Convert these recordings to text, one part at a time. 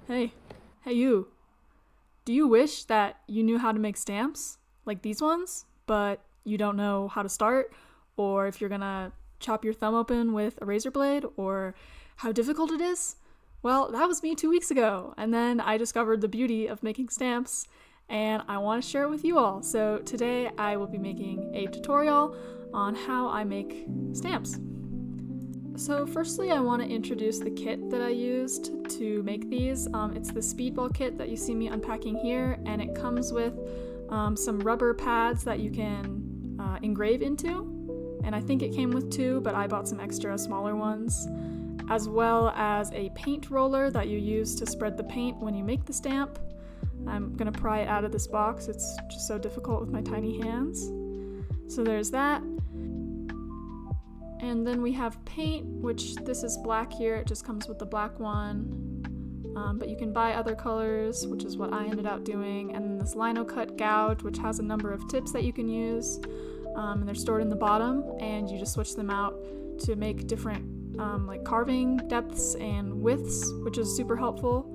Hey, you. Do you wish that you knew how to make stamps like these ones, but you don't know how to start, or if you're gonna chop your thumb open with a razor blade, or how difficult it is? Well, that was me 2 weeks ago, and then I discovered the beauty of making stamps, and I want to share it with you all. So today I will be making a tutorial on how I make stamps. So firstly, I want to introduce the kit that I used to make these. It's the Speedball kit that you see me unpacking here, and it comes with some rubber pads that you can engrave into. And I think it came with 2, but I bought some extra smaller ones, as well as a paint roller that you use to spread the paint when you make the stamp. I'm gonna pry it out of this box. It's just so difficult with my tiny hands. So there's that. And then we have paint, which this is black here. It just comes with the black one. But you can buy other colors, which is what I ended up doing. And then this lino cut gouge, which has a number of tips that you can use. And they're stored in the bottom, and you just switch them out to make different like carving depths and widths, which is super helpful.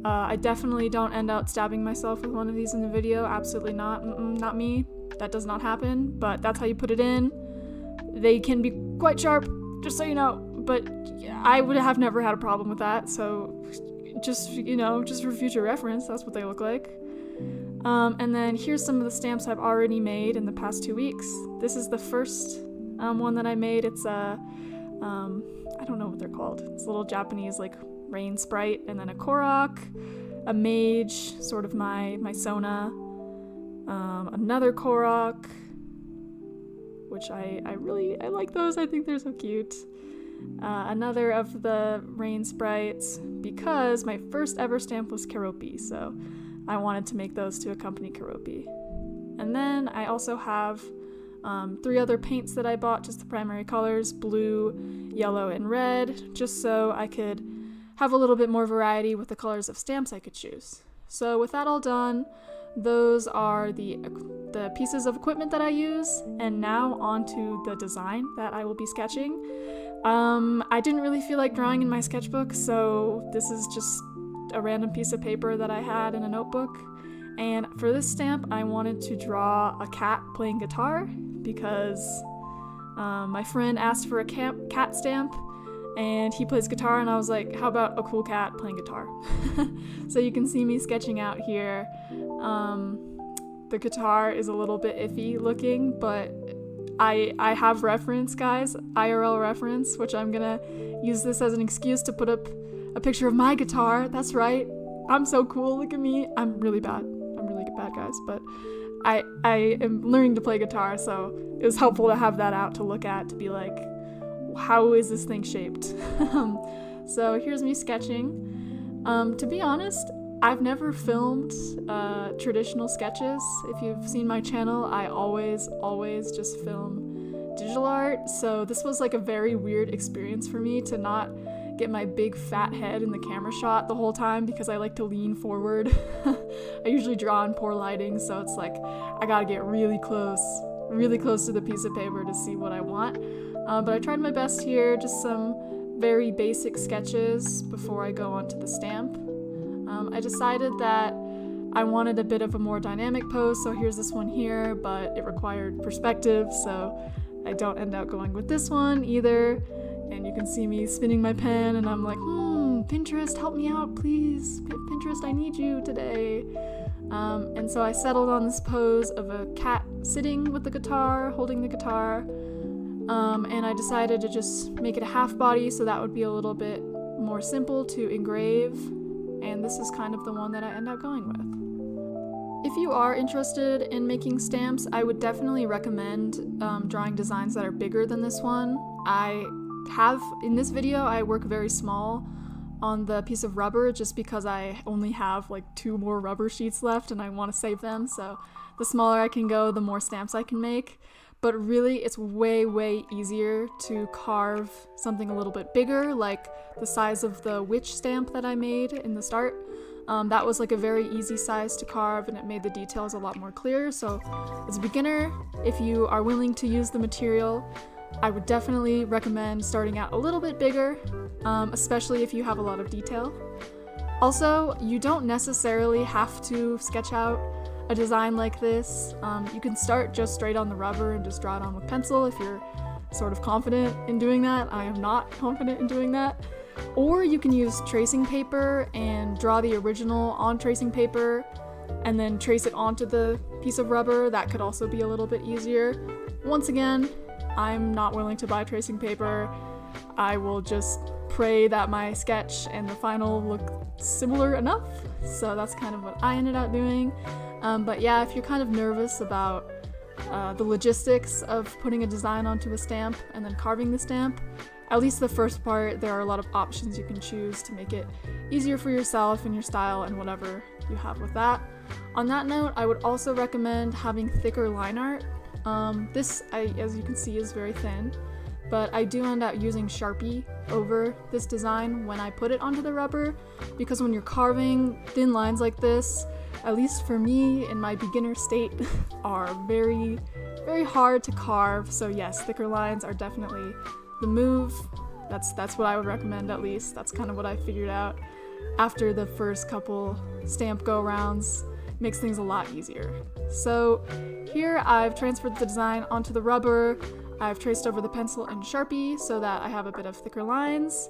I definitely don't end up stabbing myself with one of these in the video. Absolutely not. Not me. That does not happen, but that's how you put it in. They can be quite sharp, just so you know, but I would have never had a problem with that, so just for future reference, that's what they look like. And then here's some of the stamps I've already made in the past 2 weeks. This is the first one that I made. It's I don't know what they're called. It's a little Japanese like rain sprite, and then a Korok, a mage, sort of my Sona, another Korok, which I like those. I think they're so cute. Another of the rain sprites, because my first ever stamp was Keroppi, so I wanted to make those to accompany Keroppi. And then I also have 3 other paints that I bought, just the primary colors, blue, yellow, and red, just so I could have a little bit more variety with the colors of stamps I could choose. So with that all done, those are the pieces of equipment that I use, and now onto the design that I will be sketching. I didn't really feel like drawing in my sketchbook, so this is just a random piece of paper that I had in a notebook. And for this stamp, I wanted to draw a cat playing guitar because my friend asked for a cat stamp, and he plays guitar, and I was like, how about a cool cat playing guitar? So you can see me sketching out here. The guitar is a little bit iffy looking, but I have reference, guys, IRL reference, which I'm gonna use this as an excuse to put up a picture of my guitar. That's right. I'm so cool. Look at me. I'm really bad, guys, but I am learning to play guitar, so it was helpful to have that out to look at, to be like, how is this thing shaped? So here's me sketching. To be honest, I've never filmed traditional sketches. If you've seen my channel, I always just film digital art, so this was like a very weird experience for me to not get my big fat head in the camera shot the whole time, because I like to lean forward. I usually draw in poor lighting, so it's like I gotta get really close to the piece of paper to see what I want. But I tried my best here, just some very basic sketches before I go onto the stamp. I decided that I wanted a bit of a more dynamic pose, so here's this one here, but it required perspective, so I don't end up going with this one either. And you can see me spinning my pen, and I'm like, Pinterest, help me out, please. Pinterest, I need you today. And so I settled on this pose of a cat sitting with the guitar, holding the guitar. And I decided to just make it a half body, so that would be a little bit more simple to engrave. And this is kind of the one that I end up going with. If you are interested in making stamps, I would definitely recommend drawing designs that are bigger than this one. In this video, I work very small on the piece of rubber, just because I only have like 2 more rubber sheets left and I want to save them, so the smaller I can go, the more stamps I can make. But really, it's way easier to carve something a little bit bigger, like the size of the witch stamp that I made in the start. That was like a very easy size to carve, and it made the details a lot more clear. So as a beginner, if you are willing to use the material, I would definitely recommend starting out a little bit bigger, especially if you have a lot of detail. Also, you don't necessarily have to sketch out a design like this. You can start just straight on the rubber and just draw it on with pencil if you're sort of confident in doing that. I am not confident in doing that. Or you can use tracing paper and draw the original on tracing paper and then trace it onto the piece of rubber. That could also be a little bit easier. Once again, I'm not willing to buy tracing paper. I will just pray that my sketch and the final look similar enough. So that's kind of what I ended up doing. But yeah, if you're kind of nervous about the logistics of putting a design onto a stamp and then carving the stamp, at least the first part, there are a lot of options you can choose to make it easier for yourself and your style and whatever you have with that. On that note, I would also recommend having thicker line art. This, as you can see, is very thin, but I do end up using Sharpie over this design when I put it onto the rubber, because when you're carving thin lines like this, at least for me in my beginner state, are very, very hard to carve. So yes, thicker lines are definitely the move. That's what I would recommend, at least. That's kind of what I figured out after the first couple stamp go-rounds. Makes things a lot easier. So here I've transferred the design onto the rubber. I've traced over the pencil and Sharpie so that I have a bit of thicker lines,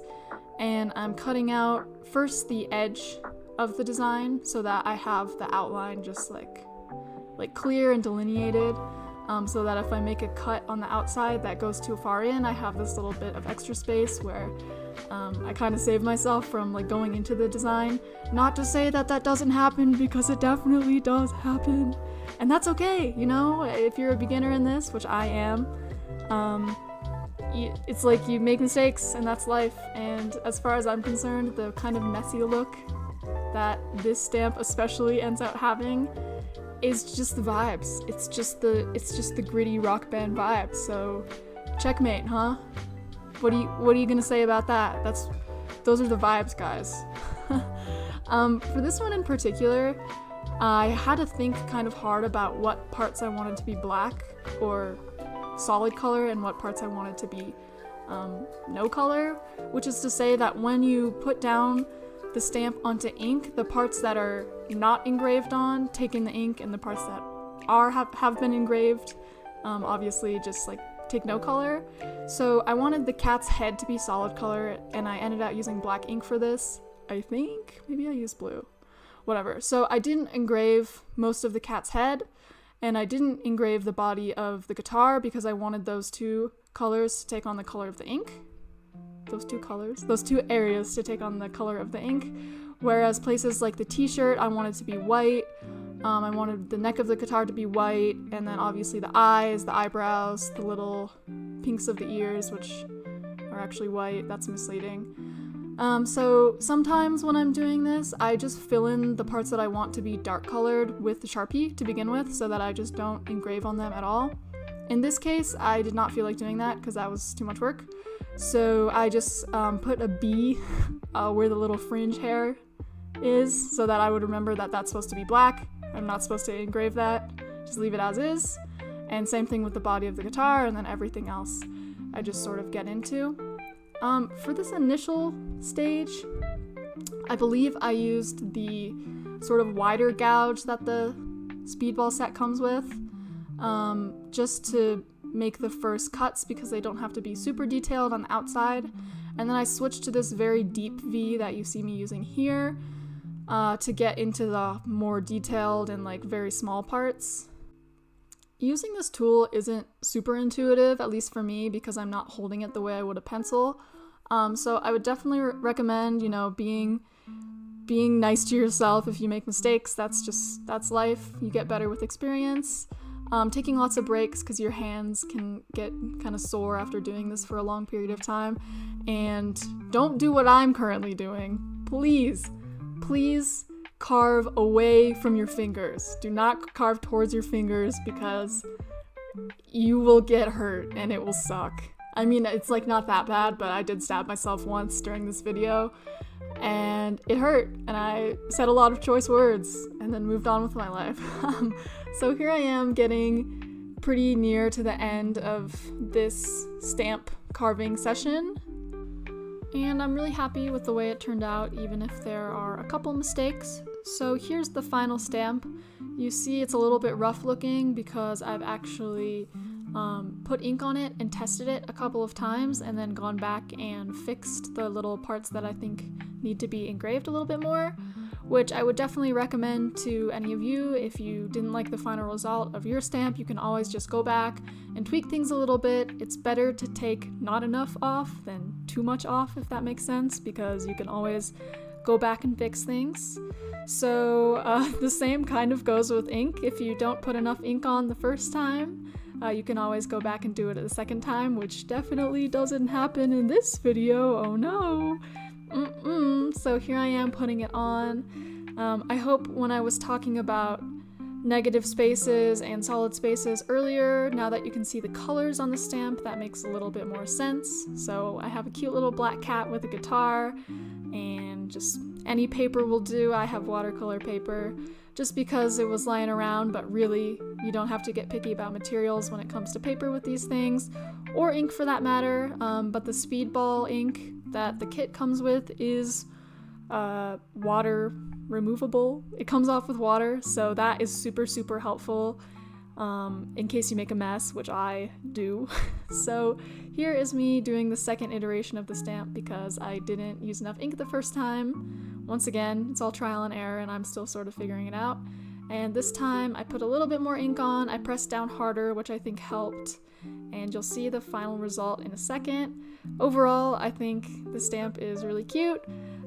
and I'm cutting out first the edge of the design so that I have the outline just like clear and delineated, so that if I make a cut on the outside that goes too far in, I have this little bit of extra space where I kind of save myself from like going into the design. Not to say that that doesn't happen, because it definitely does happen, and that's okay, you know. If you're a beginner in this, which I am, it's like you make mistakes and that's life. And as far as I'm concerned, the kind of messy look that this stamp especially ends up having is just the vibes. It's just the gritty rock band vibe. So checkmate, huh? What are you gonna say about that? Those are the vibes, guys. For this one in particular, I had to think kind of hard about what parts I wanted to be black or solid color and what parts I wanted to be no color, which is to say that when you put down the stamp onto ink, the parts that are not engraved on take in the ink, and the parts that have been engraved, obviously just like take no color. So I wanted the cat's head to be solid color, and I ended up using black ink for this. I think maybe I used blue, whatever. So I didn't engrave most of the cat's head, and I didn't engrave the body of the guitar because I wanted those two colors to take on the color of the ink. Those two areas to take on the color of the ink. Whereas places like the t-shirt, I wanted to be white. I wanted the neck of the guitar to be white, and then obviously the eyes, the eyebrows, the little pinks of the ears, which are actually white. That's misleading. So sometimes when I'm doing this, I just fill in the parts that I want to be dark colored with the Sharpie to begin with, so that I just don't engrave on them at all. In this case, I did not feel like doing that because that was too much work. So I just put a B where the little fringe hair is, so that I would remember that that's supposed to be black. I'm not supposed to engrave that, just leave it as is. And same thing with the body of the guitar, and then everything else I just sort of get into. For this initial stage, I believe I used the sort of wider gouge that the Speedball set comes with, just to make the first cuts because they don't have to be super detailed on the outside. And then I switched to this very deep V that you see me using here to get into the more detailed and like very small parts. Using this tool isn't super intuitive, at least for me, because I'm not holding it the way I would a pencil. So I would definitely recommend, being nice to yourself if you make mistakes. That's life. You get better with experience. Taking lots of breaks because your hands can get kind of sore after doing this for a long period of time. And don't do what I'm currently doing. Please carve away from your fingers. Do not carve towards your fingers because you will get hurt and it will suck. I mean, it's like not that bad, but I did stab myself once during this video and it hurt, and I said a lot of choice words and then moved on with my life. So here I am getting pretty near to the end of this stamp carving session. And I'm really happy with the way it turned out, even if there are a couple mistakes. So here's the final stamp. You see it's a little bit rough looking because I've actually put ink on it and tested it a couple of times and then gone back and fixed the little parts that I think need to be engraved a little bit more, which I would definitely recommend to any of you. If you didn't like the final result of your stamp, you can always just go back and tweak things a little bit. It's better to take not enough off than too much off, if that makes sense, because you can always go back and fix things. So the same kind of goes with ink. If you don't put enough ink on the first time, you can always go back and do it the second time, which definitely doesn't happen in this video. Oh no. So here I am putting it on. I hope when I was talking about negative spaces and solid spaces earlier, now that you can see the colors on the stamp, that makes a little bit more sense. So I have a cute little black cat with a guitar, and just any paper will do. I have watercolor paper just because it was lying around, but really you don't have to get picky about materials when it comes to paper with these things, or ink for that matter. But the Speedball ink that the kit comes with is water removable. It comes off with water, so that is super helpful in case you make a mess, which I do. So here is me doing the second iteration of the stamp because I didn't use enough ink the first time. Once again, it's all trial and error and I'm still sort of figuring it out. And this time I put a little bit more ink on, I pressed down harder, which I think helped, and you'll see the final result in a second. Overall, I think the stamp is really cute.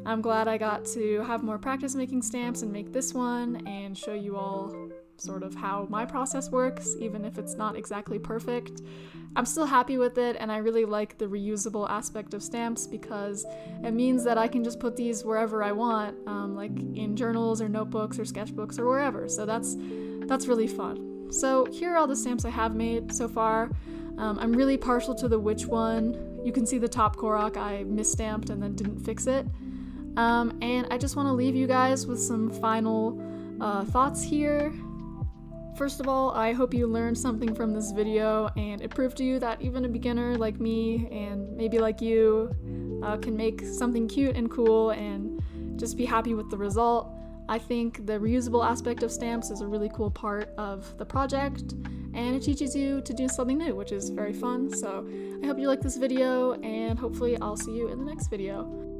I'm glad I got to have more practice making stamps and make this one and show you all sort of how my process works, even if it's not exactly perfect. I'm still happy with it, and I really like the reusable aspect of stamps because it means that I can just put these wherever I want, like in journals or notebooks or sketchbooks or wherever. So that's really fun. So here are all the stamps I have made so far. I'm really partial to the Witch one. You can see the top Korok I misstamped and then didn't fix it. And I just want to leave you guys with some final thoughts here. First of all, I hope you learned something from this video and it proved to you that even a beginner like me and maybe like you can make something cute and cool and just be happy with the result. I think the reusable aspect of stamps is a really cool part of the project, and it teaches you to do something new, which is very fun. So I hope you like this video, and hopefully I'll see you in the next video.